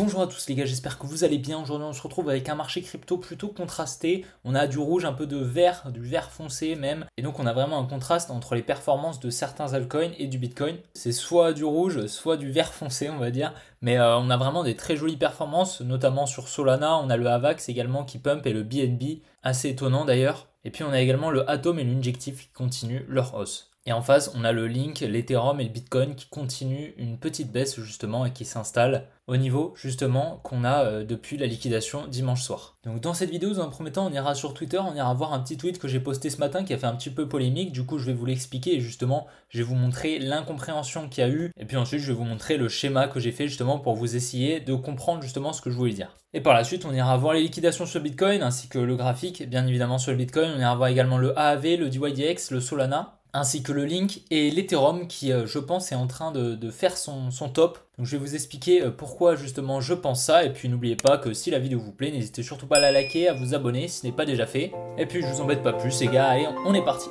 Bonjour à tous les gars, j'espère que vous allez bien. Aujourd'hui on se retrouve avec un marché crypto plutôt contrasté. On a du rouge, un peu de vert, du vert foncé même. Et donc on a vraiment un contraste entre les performances de certains altcoins et du Bitcoin. C'est soit du rouge, soit du vert foncé on va dire. Mais on a vraiment des très jolies performances, notamment sur Solana. On a le AVAX également qui pump et le BNB, assez étonnant d'ailleurs. Et puis on a également le Atom et l'Injective qui continuent leur hausse. Et en face, on a le Link, l'Ethereum et le Bitcoin qui continuent une petite baisse justement et qui s'installent au niveau justement qu'on a depuis la liquidation dimanche soir. Donc dans cette vidéo, dans un premier temps, on ira sur Twitter, on ira voir un petit tweet que j'ai posté ce matin qui a fait un petit peu polémique. Du coup, je vais vous l'expliquer et justement, je vais vous montrer l'incompréhension qu'il y a eu. Et puis ensuite, je vais vous montrer le schéma que j'ai fait justement pour vous essayer de comprendre justement ce que je voulais dire. Et par la suite, on ira voir les liquidations sur le Bitcoin ainsi que le graphique, bien évidemment sur le Bitcoin. On ira voir également le AAV, le DYDX, le Solana, ainsi que le Link et l'Ethereum qui, je pense, est en train de faire son top. Donc je vais vous expliquer pourquoi justement je pense ça. Et puis n'oubliez pas que si la vidéo vous plaît, n'hésitez surtout pas à la liker, à vous abonner si ce n'est pas déjà fait. Et puis je vous embête pas plus les gars, allez, on est parti.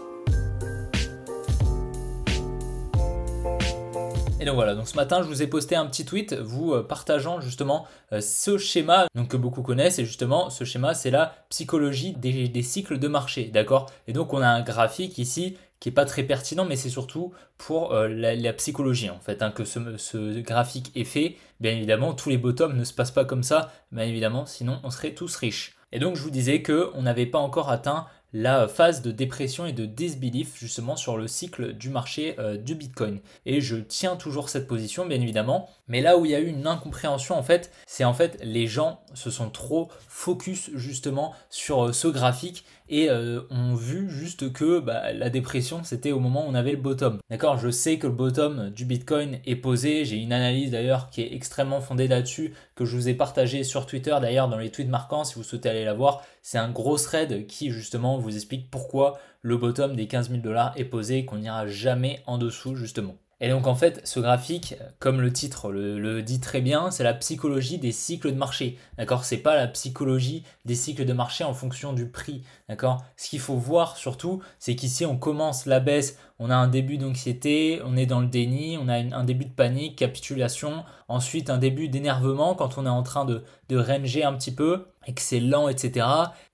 Et donc voilà, donc ce matin je vous ai posté un petit tweet vous partageant justement ce schéma donc, que beaucoup connaissent. Et justement ce schéma c'est la psychologie des cycles de marché, d'accord. Et donc on a un graphique ici qui n'est pas très pertinent, mais c'est surtout pour la psychologie en fait, hein, que ce graphique est fait. Bien évidemment tous les bottoms ne se passent pas comme ça, bien évidemment, sinon on serait tous riches. Et donc je vous disais qu'on n'avait pas encore atteint la phase de dépression et de disbelief justement sur le cycle du marché du Bitcoin. Et je tiens toujours cette position bien évidemment, mais là où il y a eu une incompréhension en fait, c'est en fait les gens se sont trop focus justement sur ce graphique et ont vu juste que la dépression c'était au moment où on avait le bottom. D'accord, je sais que le bottom du Bitcoin est posé, j'ai une analyse d'ailleurs qui est extrêmement fondée là-dessus que je vous ai partagé sur Twitter d'ailleurs dans les tweets marquants si vous souhaitez aller la voir. C'est un gros thread qui justement vous explique pourquoi le bottom des 15 000 $ est posé et qu'on n'ira jamais en dessous justement. Et donc en fait, ce graphique, comme le titre le dit très bien, c'est la psychologie des cycles de marché. D'accord, c'est pas la psychologie des cycles de marché en fonction du prix. D'accord. Ce qu'il faut voir surtout, c'est qu'ici on commence la baisse, on a un début d'anxiété, on est dans le déni, on a un début de panique, capitulation, ensuite un début d'énervement quand on est en train de ranger un petit peu et que c'est lent, etc.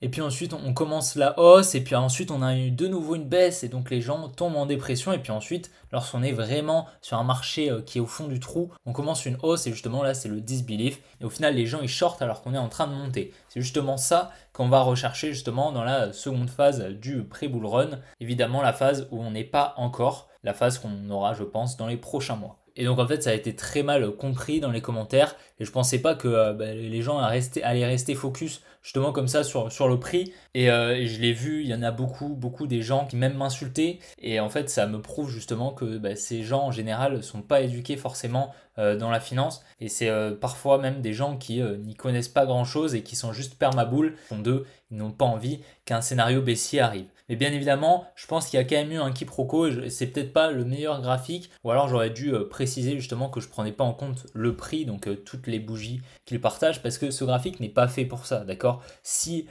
Et puis ensuite on commence la hausse et puis ensuite on a eu de nouveau une baisse et donc les gens tombent en dépression et puis ensuite lorsqu'on est vraiment sur un marché qui est au fond du trou, on commence une hausse et justement là c'est le disbelief et au final les gens ils shortent alors qu'on est en train de monter. C'est justement ça qu'on va rechercher justement dans la seconde phase du pré-bull run, évidemment la phase où on n'est pas encore, la phase qu'on aura je pense dans les prochains mois. Et donc en fait ça a été très mal compris dans les commentaires et je pensais pas que les gens allaient rester focus justement comme ça sur le prix et je l'ai vu, il y en a beaucoup des gens qui même m'insultaient et en fait ça me prouve justement que ces gens en général ne sont pas éduqués forcément dans la finance et c'est parfois même des gens qui n'y connaissent pas grand chose et qui sont juste permaboule, ils n'ont pas envie qu'un scénario baissier arrive. Mais bien évidemment, je pense qu'il y a quand même eu un quiproquo et c'est peut-être pas le meilleur graphique ou alors j'aurais dû préciser justement que je prenais pas en compte le prix, donc toutes les bougies qu'ils partagent parce que ce graphique n'est pas fait pour ça, d'accord. Si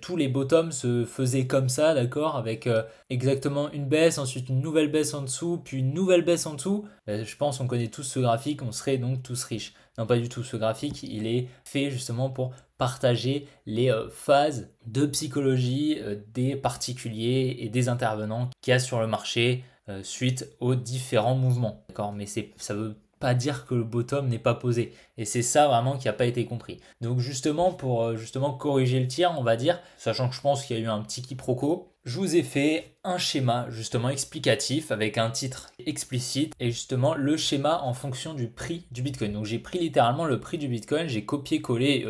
tous les bottoms se faisaient comme ça, d'accord, avec exactement une baisse, ensuite une nouvelle baisse en dessous, puis une nouvelle baisse en dessous, je pense qu'on connaît tous ce graphique, on serait donc tous riches. Non, pas du tout, ce graphique, il est fait justement pour partager les phases de psychologie des particuliers et des intervenants qu'il y a sur le marché suite aux différents mouvements. D'accord, mais ça veut pas dire que le bottom n'est pas posé. Et c'est ça vraiment qui n'a pas été compris. Donc justement, pour justement corriger le tir, on va dire, sachant que je pense qu'il y a eu un petit quiproquo, je vous ai fait un schéma justement explicatif avec un titre explicite et justement le schéma en fonction du prix du Bitcoin. Donc j'ai pris littéralement le prix du Bitcoin, j'ai copié-collé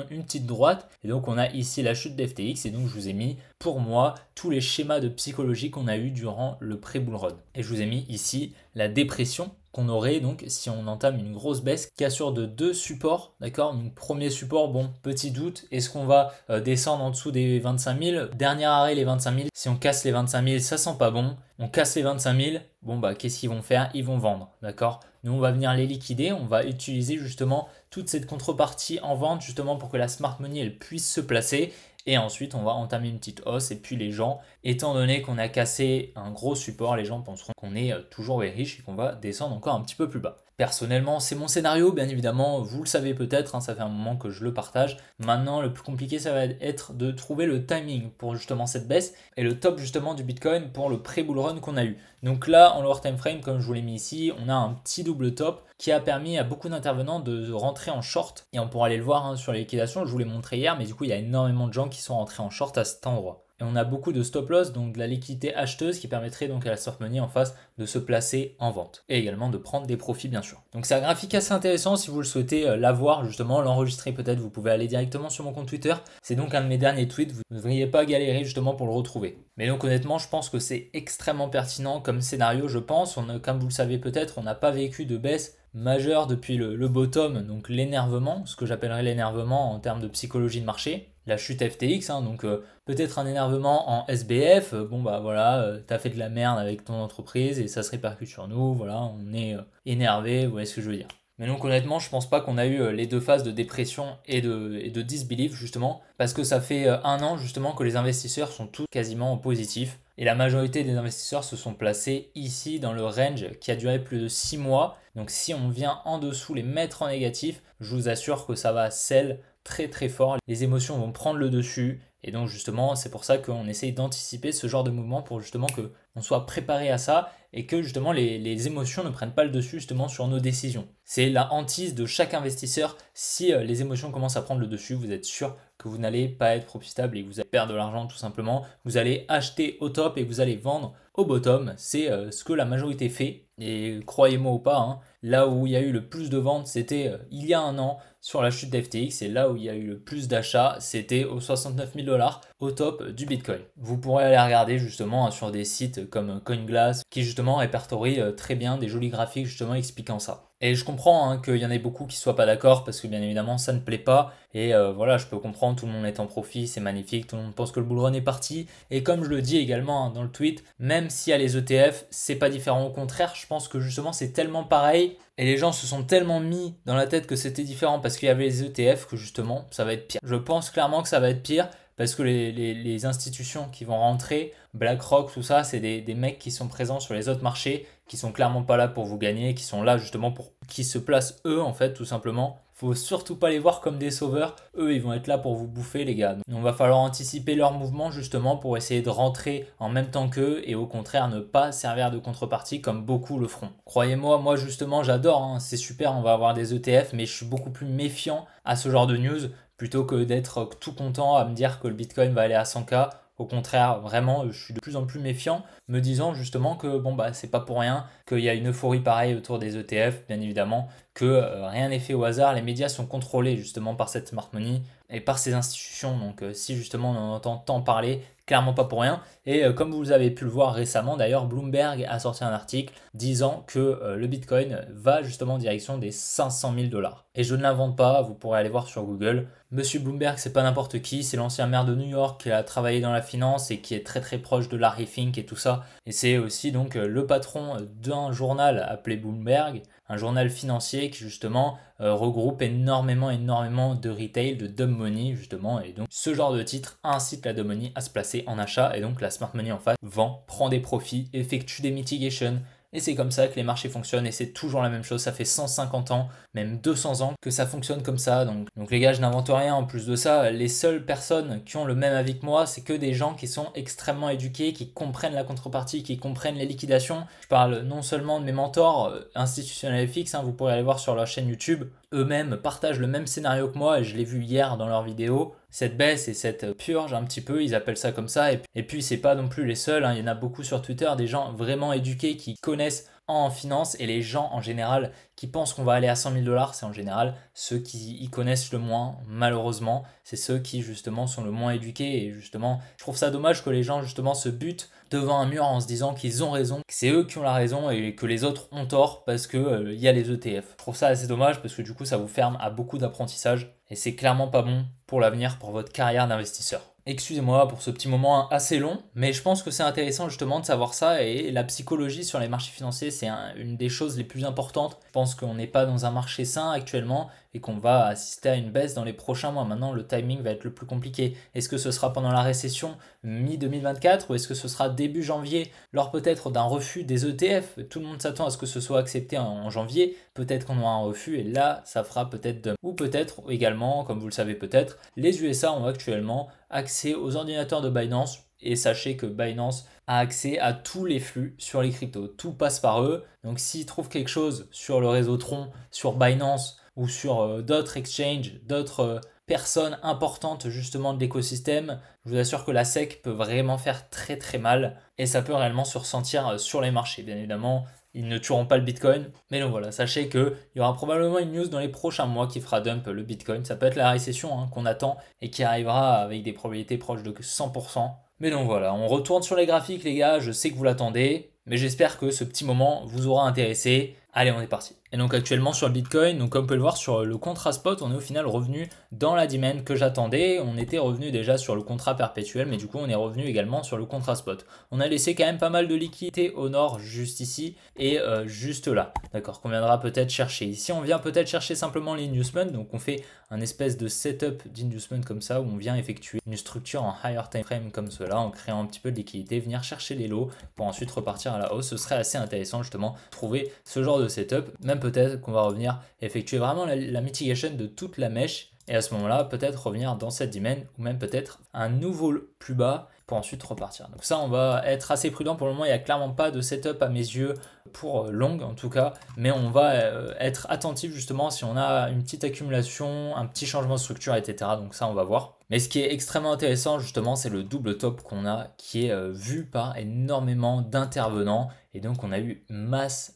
une petite droite et donc on a ici la chute d'FTX et donc je vous ai mis pour moi tous les schémas de psychologie qu'on a eu durant le pré-bull run. Et je vous ai mis ici la dépression qu'on aurait donc si on entame une grosse baisse qui assure de deux supports, d'accord. Donc premier support, bon, petit doute, est-ce qu'on va descendre en dessous des 25 000? Dernier arrêt les 25 000, si on casse les 25 000 ça sent pas bon, on casse les 25 000, bon qu'est-ce qu'ils vont faire? Ils vont vendre, d'accord. Nous on va venir les liquider, on va utiliser justement toute cette contrepartie en vente justement pour que la smart money elle puisse se placer. Et ensuite, on va entamer une petite hausse. Et puis les gens, étant donné qu'on a cassé un gros support, les gens penseront qu'on est toujours riche et qu'on va descendre encore un petit peu plus bas. Personnellement, c'est mon scénario, bien évidemment, vous le savez peut-être, hein, ça fait un moment que je le partage. Maintenant, le plus compliqué, ça va être de trouver le timing pour justement cette baisse et le top justement du Bitcoin pour le pré-bull run qu'on a eu. Donc là, en lower time frame, comme je vous l'ai mis ici, on a un petit double top qui a permis à beaucoup d'intervenants de rentrer en short. Et on pourra aller le voir hein, sur les liquidations, je vous l'ai montré hier, mais du coup, il y a énormément de gens qui sont rentrés en short à cet endroit. Et on a beaucoup de stop loss, donc de la liquidité acheteuse qui permettrait donc à la smart money en face de se placer en vente. Et également de prendre des profits bien sûr. Donc c'est un graphique assez intéressant si vous le souhaitez l'avoir justement, l'enregistrer peut-être, vous pouvez aller directement sur mon compte Twitter. C'est donc un de mes derniers tweets, vous ne devriez pas galérer justement pour le retrouver. Mais donc honnêtement, je pense que c'est extrêmement pertinent comme scénario, je pense. Comme vous le savez peut-être, on n'a pas vécu de baisse majeure depuis le bottom, donc l'énervement, ce que j'appellerais l'énervement en termes de psychologie de marché. La chute FTX, hein, donc peut-être un énervement en SBF, bon bah voilà, t'as fait de la merde avec ton entreprise et ça se répercute sur nous, voilà, on est énervé, vous voyez ce que je veux dire. Mais donc honnêtement, je pense pas qu'on a eu les deux phases de dépression et de disbelief justement, parce que ça fait un an justement que les investisseurs sont tous quasiment positifs. Et la majorité des investisseurs se sont placés ici dans le range qui a duré plus de 6 mois. Donc si on vient en dessous les mettre en négatif, je vous assure que ça va sell très très fort. Les émotions vont prendre le dessus. Et donc justement, c'est pour ça qu'on essaye d'anticiper ce genre de mouvement pour justement qu'on soit préparé à ça et que justement les émotions ne prennent pas le dessus justement sur nos décisions. C'est la hantise de chaque investisseur. Si les émotions commencent à prendre le dessus, vous êtes sûr que vous n'allez pas être profitable et que vous allez perdre de l'argent tout simplement. Vous allez acheter au top et vous allez vendre au bottom. C'est ce que la majorité fait. Et croyez-moi ou pas, hein, là où il y a eu le plus de ventes, c'était il y a un an sur la chute d'FTX. Et là où il y a eu le plus d'achats, c'était aux 69 000 $ au top du Bitcoin. Vous pourrez aller regarder justement hein, sur des sites comme CoinGlass qui justement répertorient très bien des jolis graphiques justement expliquant ça. Et je comprends hein, qu'il y en ait beaucoup qui ne soient pas d'accord parce que bien évidemment ça ne plaît pas. Et voilà, je peux comprendre, tout le monde est en profit, c'est magnifique, tout le monde pense que le bull run est parti. Et comme je le dis également hein, dans le tweet, même s'il y a les ETF, c'est pas différent. Au contraire, je pense que justement c'est tellement pareil et les gens se sont tellement mis dans la tête que c'était différent parce qu'il y avait les ETF que justement ça va être pire. Je pense clairement que ça va être pire. Parce que les institutions qui vont rentrer, BlackRock, tout ça, c'est des mecs qui sont présents sur les autres marchés, qui sont clairement pas là pour vous gagner, qui sont là justement pour qui se placent eux en fait tout simplement. Faut surtout pas les voir comme des sauveurs. Eux, ils vont être là pour vous bouffer, les gars. Donc, on va falloir anticiper leurs mouvements justement pour essayer de rentrer en même temps qu'eux et au contraire ne pas servir de contrepartie comme beaucoup le feront. Croyez-moi, moi justement, j'adore. Hein, c'est super, on va avoir des ETF, mais je suis beaucoup plus méfiant à ce genre de news plutôt que d'être tout content à me dire que le Bitcoin va aller à 100K. Au contraire, vraiment, je suis de plus en plus méfiant, me disant justement que bon bah c'est pas pour rien qu'il y a une euphorie pareille autour des ETF, bien évidemment, que rien n'est fait au hasard. Les médias sont contrôlés justement par cette smart money et par ces institutions. Donc si justement on en entend tant parler, clairement pas pour rien. Et comme vous avez pu le voir récemment, d'ailleurs, Bloomberg a sorti un article disant que le Bitcoin va justement en direction des 500 000 $. Et je ne l'invente pas, vous pourrez aller voir sur Google. Monsieur Bloomberg, c'est pas n'importe qui, c'est l'ancien maire de New York qui a travaillé dans la finance et qui est très très proche de Larry Fink et tout ça. Et c'est aussi donc le patron d'un journal appelé Bloomberg, un journal financier qui justement regroupe énormément de retail, de dumb money justement. Et donc ce genre de titre incite la dumb money à se placer en achat et donc la smart money en face vend, prend des profits, effectue des mitigations. Et c'est comme ça que les marchés fonctionnent et c'est toujours la même chose. Ça fait 150 ans, même 200 ans que ça fonctionne comme ça. Donc les gars, je n'invente rien. En plus de ça, les seules personnes qui ont le même avis que moi, c'est que des gens qui sont extrêmement éduqués, qui comprennent la contrepartie, qui comprennent les liquidations. Je parle non seulement de mes mentors institutionnels FX, hein, vous pourrez aller voir sur leur chaîne YouTube. Eux-mêmes partagent le même scénario que moi et je l'ai vu hier dans leur vidéo. Cette baisse et cette purge un petit peu, ils appellent ça comme ça. Et puis c'est pas non plus les seuls, hein. Il y en a beaucoup sur Twitter, des gens vraiment éduqués qui connaissent en finance et les gens en général qui pensent qu'on va aller à 100 000 $, c'est en général ceux qui y connaissent le moins, malheureusement. C'est ceux qui justement sont le moins éduqués et justement je trouve ça dommage que les gens justement se butent devant un mur en se disant qu'ils ont raison, que c'est eux qui ont la raison et que les autres ont tort parce que y a les ETF. Je trouve ça assez dommage parce que du coup ça vous ferme à beaucoup d'apprentissage et c'est clairement pas bon pour l'avenir, pour votre carrière d'investisseur. Excusez-moi pour ce petit moment assez long, mais je pense que c'est intéressant justement de savoir ça et la psychologie sur les marchés financiers, c'est une des choses les plus importantes. Je pense qu'on n'est pas dans un marché sain actuellement et qu'on va assister à une baisse dans les prochains mois. Maintenant, le timing va être le plus compliqué. Est-ce que ce sera pendant la récession mi-2024 ou est-ce que ce sera début janvier, lors peut-être d'un refus des ETF? Tout le monde s'attend à ce que ce soit accepté en janvier. Peut-être qu'on aura un refus et là, ça fera peut-être de... Ou peut-être également, comme vous le savez peut-être, les USA ont actuellement accès aux ordinateurs de Binance. Et sachez que Binance a accès à tous les flux sur les cryptos. Tout passe par eux. Donc s'ils trouvent quelque chose sur le réseau Tron, sur Binance ou sur d'autres exchanges, d'autres personnes importantes justement de l'écosystème, je vous assure que la SEC peut vraiment faire très très mal. Et ça peut réellement se ressentir sur les marchés. Bien évidemment, ils ne tueront pas le Bitcoin. Mais donc voilà, sachez qu'il y aura probablement une news dans les prochains mois qui fera dump le Bitcoin. Ça peut être la récession qu'on attend et qui arrivera avec des probabilités proches de 100%. Mais donc voilà, on retourne sur les graphiques les gars, je sais que vous l'attendez, mais j'espère que ce petit moment vous aura intéressé. Allez, on est parti. Et donc actuellement sur le Bitcoin, donc comme vous pouvez le voir sur le contrat spot, on est au final revenu dans la demand que j'attendais. On était revenu déjà sur le contrat perpétuel, mais du coup on est revenu également sur le contrat spot. On a laissé quand même pas mal de liquidité au nord juste ici et juste là. D'accord, qu'on viendra peut-être chercher. Ici on vient peut-être chercher simplement l'inducement, donc on fait un espèce de setup d'inducement comme ça où on vient effectuer une structure en higher time frame comme cela en créant un petit peu de liquidité, venir chercher les lots pour ensuite repartir à la hausse. Ce serait assez intéressant justement de trouver ce genre de setup, même peut-être qu'on va revenir effectuer vraiment la mitigation de toute la mèche et à ce moment-là peut-être revenir dans cette dimension ou même peut-être un nouveau plus bas pour ensuite repartir. Donc ça on va être assez prudent pour le moment, il n'y a clairement pas de setup à mes yeux pour long en tout cas, mais on va être attentif justement si on a une petite accumulation, un petit changement de structure, etc. Donc ça on va voir. Mais ce qui est extrêmement intéressant justement, c'est le double top qu'on a qui est vu par énormément d'intervenants. Et donc on a eu masse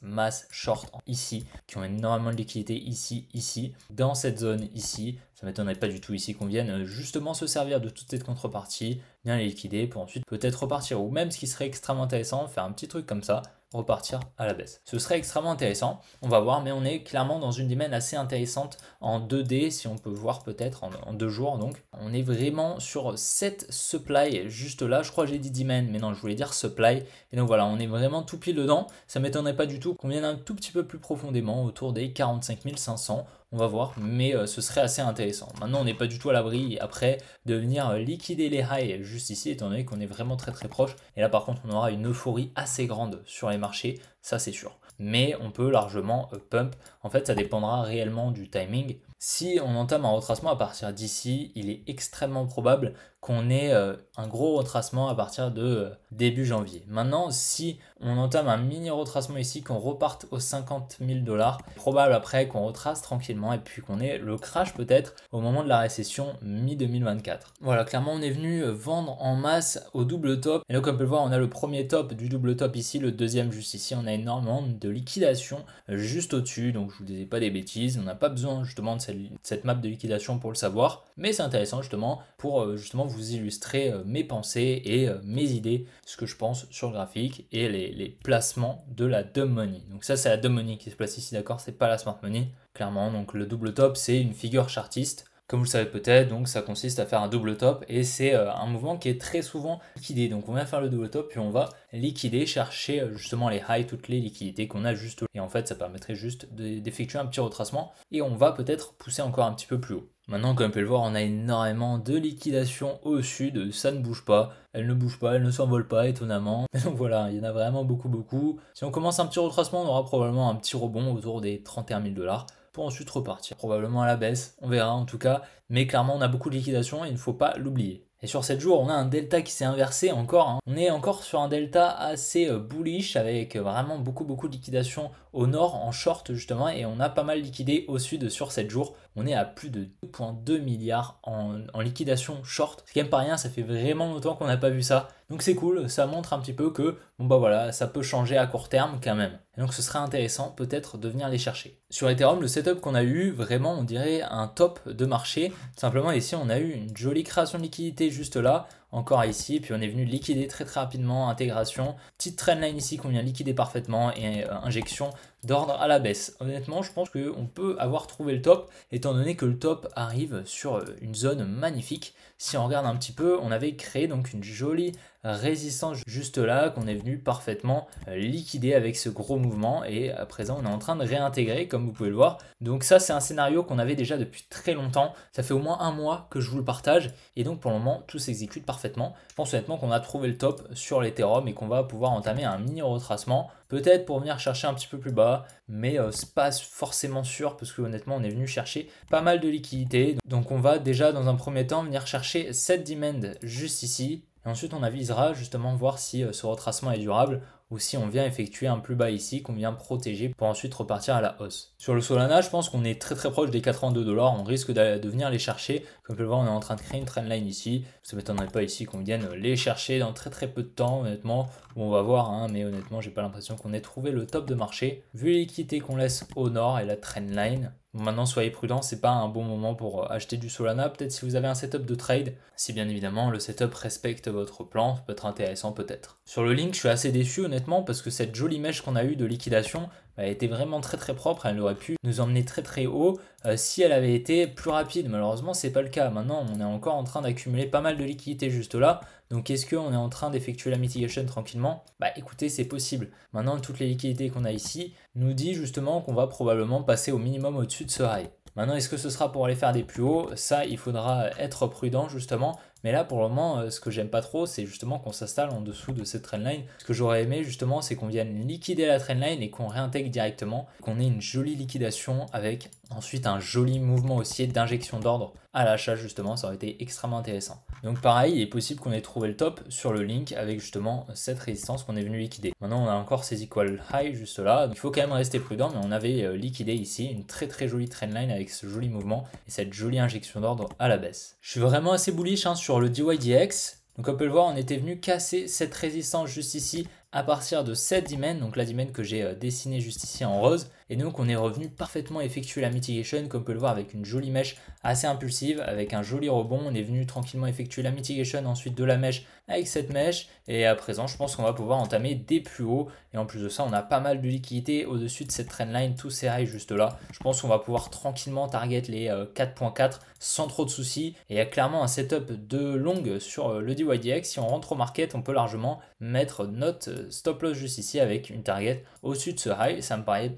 short ici, qui ont énormément de liquidité ici, dans cette zone ici. Ça m'étonnerait pas du tout ici qu'on vienne justement se servir de toute cette contrepartie, bien les liquider pour ensuite peut-être repartir. Ou même ce qui serait extrêmement intéressant, faire un petit truc comme ça, repartir à la baisse. Ce serait extrêmement intéressant, on va voir, mais on est clairement dans une dimension assez intéressante en 2D, si on peut voir peut-être en 2 jours. Donc on est vraiment sur cette supply juste là, je crois que j'ai dit demand, mais non je voulais dire supply. Et donc voilà, on est vraiment tout pile dedans, ça m'étonnerait pas du tout qu'on vienne un tout petit peu plus profondément autour des 45 500. On va voir, mais ce serait assez intéressant. Maintenant, on n'est pas du tout à l'abri après de venir liquider les highs juste ici, étant donné qu'on est vraiment très proche. Et là, par contre, on aura une euphorie assez grande sur les marchés, ça c'est sûr. Mais on peut largement pump. En fait, ça dépendra réellement du timing. Si on entame un retracement à partir d'ici, il est extrêmement probable qu'on ait un gros retracement à partir de début janvier. Maintenant, si on entame un mini retracement ici, qu'on reparte aux 50 000 $, probable après qu'on retrace tranquillement et puis qu'on ait le crash peut-être au moment de la récession mi-2024. Voilà, clairement on est venu vendre en masse au double top. Et là, comme on peut le voir, on a le premier top du double top ici, le deuxième juste ici. On a énormément de liquidation juste au-dessus, donc je vous disais pas des bêtises. On n'a pas besoin justement de cette map de liquidation pour le savoir, mais c'est intéressant justement pour justement vous illustrer mes pensées et mes idées, ce que je pense sur le graphique et les placements de la dumb money. Donc ça c'est la dumb money qui se place ici, d'accord, c'est pas la smart money clairement. Donc le double top c'est une figure chartiste comme vous le savez peut-être, donc ça consiste à faire un double top et c'est un mouvement qui est très souvent liquidé. Donc on va faire le double top puis on va liquider, chercher justement les highs, toutes les liquidités qu'on a juste là. Et en fait ça permettrait juste d'effectuer un petit retracement et on va peut-être pousser encore un petit peu plus haut. Maintenant, comme vous pouvez le voir, on a énormément de liquidation au sud, ça ne bouge pas, elle ne bouge pas, elle ne s'envole pas étonnamment. Mais donc voilà, il y en a vraiment beaucoup. Si on commence un petit retracement, on aura probablement un petit rebond autour des 31 000 $ pour ensuite repartir. Probablement à la baisse, on verra en tout cas, mais clairement on a beaucoup de liquidation et il ne faut pas l'oublier. Et sur 7 jours, on a un delta qui s'est inversé encore. On est encore sur un delta assez bullish avec vraiment beaucoup de liquidation au nord en short justement et on a pas mal liquidé au sud sur 7 jours. On est à plus de 2,2 milliards en liquidation short. C'est quand même pas rien, ça fait vraiment longtemps qu'on n'a pas vu ça. Donc c'est cool, ça montre un petit peu que bon bah voilà, ça peut changer à court terme quand même. Et donc ce serait intéressant peut-être de venir les chercher. Sur Ethereum, le setup qu'on a eu, vraiment on dirait un top de marché. Simplement ici on a eu une jolie création de liquidité juste là. encore ici, puis on est venu liquider très rapidement, intégration, petite trendline ici qu'on vient liquider parfaitement et injection d'ordre à la baisse. Honnêtement, je pense qu'on peut avoir trouvé le top, étant donné que le top arrive sur une zone magnifique. Si on regarde un petit peu, on avait créé donc une jolie résistance juste là qu'on est venu parfaitement liquider avec ce gros mouvement, et à présent on est en train de réintégrer comme vous pouvez le voir. Donc ça, c'est un scénario qu'on avait déjà depuis très longtemps, ça fait au moins un mois que je vous le partage, et donc pour le moment tout s'exécute parfaitement. Je pense honnêtement qu'on a trouvé le top sur l'Ethereum et qu'on va pouvoir entamer un mini retracement, peut-être pour venir chercher un petit peu plus bas, mais c'est pas forcément sûr parce que honnêtement on est venu chercher pas mal de liquidités. Donc on va déjà dans un premier temps venir chercher cette demand juste ici, et ensuite on avisera justement voir si ce retracement est durable ou si on vient effectuer un plus bas ici qu'on vient protéger pour ensuite repartir à la hausse. Sur le Solana, je pense qu'on est très proche des 82 $, on risque de venir les chercher. Comme vous pouvez le voir, on est en train de créer une trendline ici, ça ne m'étonnerait pas ici qu'on vienne les chercher dans très peu de temps honnêtement. Bon, on va voir, hein, mais honnêtement j'ai pas l'impression qu'on ait trouvé le top de marché vu les liquidités qu'on laisse au nord et la trendline. Bon, maintenant soyez prudents, c'est pas un bon moment pour acheter du Solana, peut-être si vous avez un setup de trade, si bien évidemment le setup respecte votre plan, ça peut être intéressant peut-être. Sur le Link, je suis assez déçu honnêtement parce que cette jolie mèche qu'on a eue de liquidation, elle était vraiment très propre, elle aurait pu nous emmener très haut si elle avait été plus rapide. Malheureusement c'est pas le cas. Maintenant on est encore en train d'accumuler pas mal de liquidités juste là, donc est-ce qu'on est en train d'effectuer la mitigation tranquillement? Bah écoutez, c'est possible. Maintenant toutes les liquidités qu'on a ici nous dit justement qu'on va probablement passer au minimum au-dessus de ce high. Maintenant, est-ce que ce sera pour aller faire des plus hauts? Ça, il faudra être prudent justement. Mais là, pour le moment, ce que j'aime pas trop, c'est justement qu'on s'installe en dessous de cette trendline. Ce que j'aurais aimé justement, c'est qu'on vienne liquider la trendline et qu'on réintègre directement, qu'on ait une jolie liquidation avec ensuite un joli mouvement haussier d'injection d'ordre à l'achat justement, ça aurait été extrêmement intéressant. Donc pareil, il est possible qu'on ait trouvé le top sur le Link avec justement cette résistance qu'on est venu liquider. Maintenant on a encore ces equal high juste là, donc il faut quand même rester prudent, mais on avait liquidé ici une très jolie trendline avec ce joli mouvement et cette jolie injection d'ordre à la baisse. Je suis vraiment assez bullish sur le DYDX. Donc on peut le voir, on était venu casser cette résistance juste ici à partir de cette demand, donc la demand que j'ai dessinée juste ici en rose, et donc on est revenu parfaitement effectuer la mitigation, comme on peut le voir avec une jolie mèche assez impulsive, avec un joli rebond. On est venu tranquillement effectuer la mitigation ensuite de la mèche avec cette mèche, et à présent je pense qu'on va pouvoir entamer des plus hauts, et en plus de ça on a pas mal de liquidité au-dessus de cette trendline, tous ces highs juste là. Je pense qu'on va pouvoir tranquillement target les 4.4 sans trop de soucis, et il y a clairement un setup de longue sur le DYDX. Si on rentre au market, on peut largement mettre notre stop loss juste ici avec une target au-dessus de ce high. Ça me paraît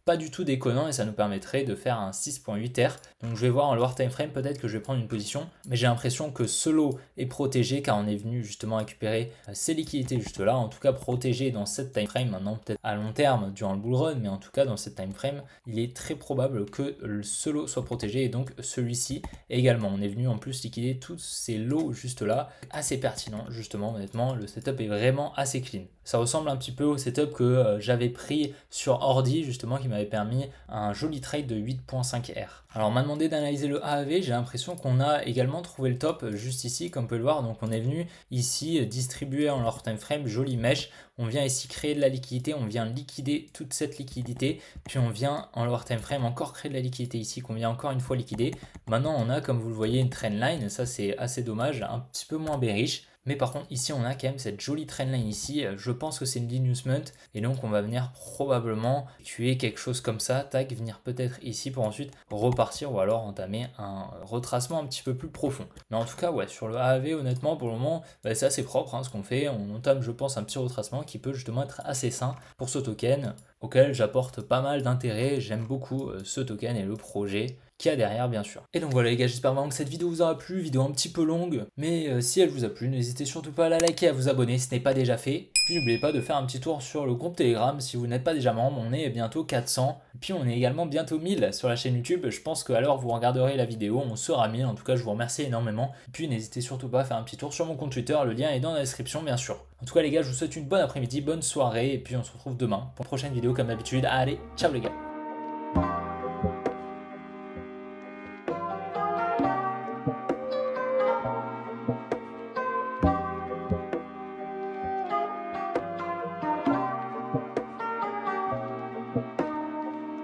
pas du tout déconnant et ça nous permettrait de faire un 6.8R. Donc je vais voir en lower time frame, peut-être que je vais prendre une position, mais j'ai l'impression que ce lot est protégé car on est venu justement récupérer ces liquidités juste là, en tout cas protégé dans cette time frame. Maintenant peut-être à long terme durant le bull run, mais en tout cas dans cette time frame il est très probable que ce lot soit protégé, et donc celui-ci également. On est venu en plus liquider tous ces lots juste là, assez pertinent justement. Honnêtement le setup est vraiment assez clean. Ça ressemble un petit peu au setup que j'avais pris sur Ordi justement, qui m'avait permis un joli trade de 8.5R. Alors on m'a demandé d'analyser le AAV, j'ai l'impression qu'on a également trouvé le top juste ici comme on peut le voir. Donc on est venu ici distribuer en lower time frame, jolie mèche, on vient ici créer de la liquidité, on vient liquider toute cette liquidité, puis on vient en lower time frame encore créer de la liquidité ici qu'on vient encore une fois liquider. Maintenant on a, comme vous le voyez, une trendline, ça c'est assez dommage, un petit peu moins bearish. Mais par contre ici on a quand même cette jolie trendline ici, je pense que c'est une l'inusment, et donc on va venir probablement tuer quelque chose comme ça, tac, venir peut-être ici pour ensuite repartir ou alors entamer un retracement un petit peu plus profond. Mais en tout cas ouais, sur le AAV honnêtement pour le moment c'est assez propre ce qu'on fait, on entame je pense un petit retracement qui peut justement être assez sain pour ce token auquel j'apporte pas mal d'intérêt. J'aime beaucoup ce token et le projet qu'il y a derrière bien sûr. Et donc voilà les gars, j'espère vraiment que cette vidéo vous aura plu, vidéo un petit peu longue, mais si elle vous a plu, n'hésitez surtout pas à la liker et à vous abonner si ce n'est pas déjà fait. Puis n'oubliez pas de faire un petit tour sur le groupe Telegram si vous n'êtes pas déjà membre, on est bientôt 400. Puis on est également bientôt 1000 sur la chaîne YouTube, je pense qu'à l'heure où vous regarderez la vidéo, on sera 1000, en tout cas je vous remercie énormément. Puis n'hésitez surtout pas à faire un petit tour sur mon compte Twitter, le lien est dans la description bien sûr. En tout cas les gars, je vous souhaite une bonne après-midi, bonne soirée, et puis on se retrouve demain pour une prochaine vidéo comme d'habitude. Allez, ciao les gars.